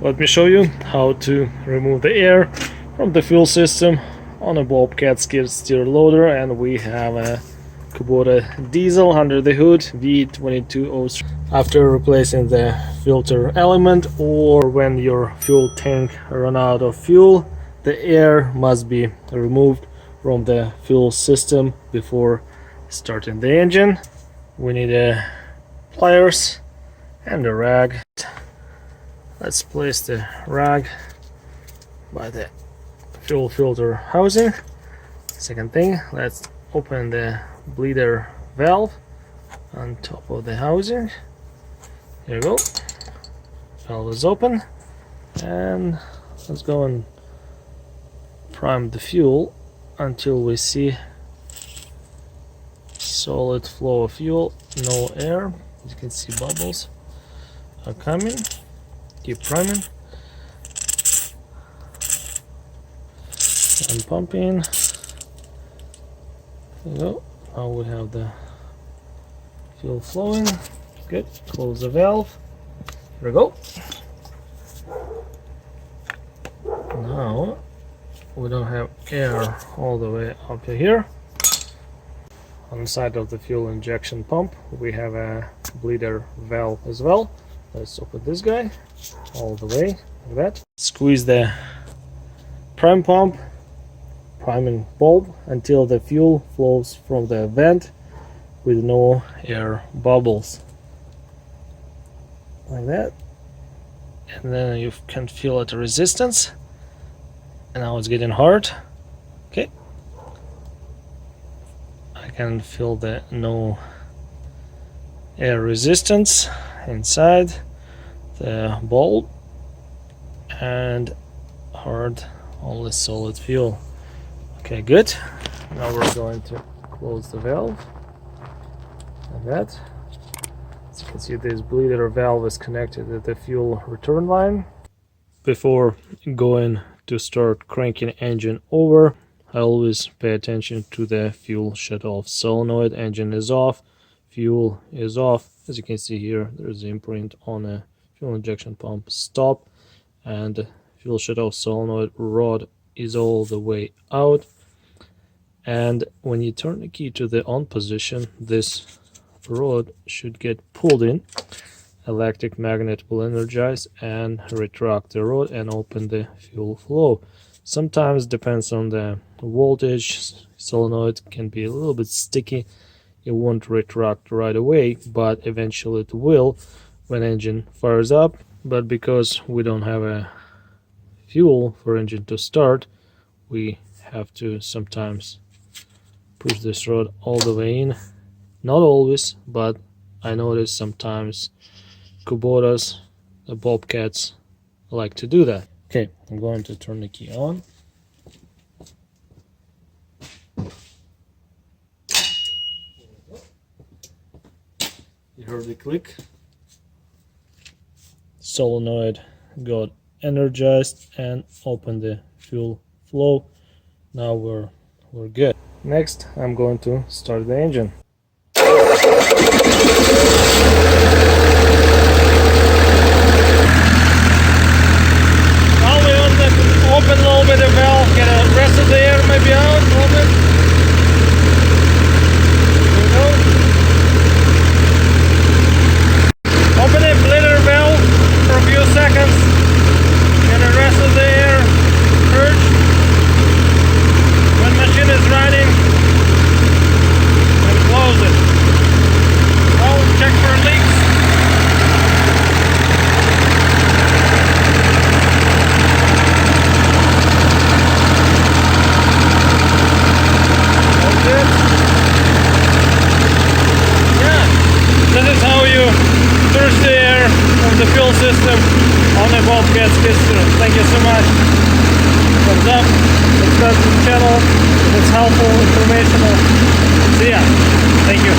Let me show you how to remove the air from the fuel system on a Bobcat skid steer loader, and we have a Kubota diesel under the hood V2203. After replacing the filter element or when your fuel tank run out of fuel, the air must be removed from the fuel system before starting the engine. We need pliers and a rag. Let's place the rag by the fuel filter housing. Second thing, let's open the bleeder valve on top of the housing. Here we go. Valve is open, and let's go and prime the fuel until we see solid flow of fuel, no air. As you can see, bubbles are coming. Keep priming and pumping. There we go. Now we have the fuel flowing. Good. Close the valve. Here we go. Now we don't have air all the way up to here. On the side of the fuel injection pump we have a bleeder valve as well. Let's open this guy all the way like that. Squeeze the prime pump, priming bulb until the fuel flows from the vent with no air bubbles. Like that. And then you can feel it resistance. And now it's getting hard. Okay. I can feel the no air resistance inside the bulb, and hard, only solid fuel. Okay, good. Now we're going to close the valve like that. As you can see, this bleeder valve is connected to the fuel return line. Before going to start cranking engine over, I always pay attention to the fuel shut off solenoid. Engine is off, fuel is off. As you can see here, there's an imprint on a fuel injection pump stop, and the fuel shut off solenoid rod is all the way out. And when you turn the key to the on position, this rod should get pulled in. Electric magnet will energize and retract the rod and open the fuel flow. Sometimes, depends on the voltage, solenoid can be a little bit sticky. It won't retract right away, but eventually it will when engine fires up. But because we don't have a fuel for engine to start, we have to sometimes push this rod all the way in. Not always, but I notice sometimes Kubotas, the Bobcats, like to do that. Okay, I'm going to turn the key on. You heard the click. Solenoid got energized and opened the fuel flow. Now we're good. Next, I'm going to start the engine. Now we want to open a little bit the valve, get the rest of the air maybe out a little bit. There we go. Open the bleeder valve for a few seconds, get the rest of the air purged. When machine is running, and close it. Well, check for leaks. That's it. Yeah, this is how you purge the air from the fuel system on a Bobcat skid steer. Thank you so much. Thumbs up, subscribe to the channel. It's helpful, informational. See ya. Thank you.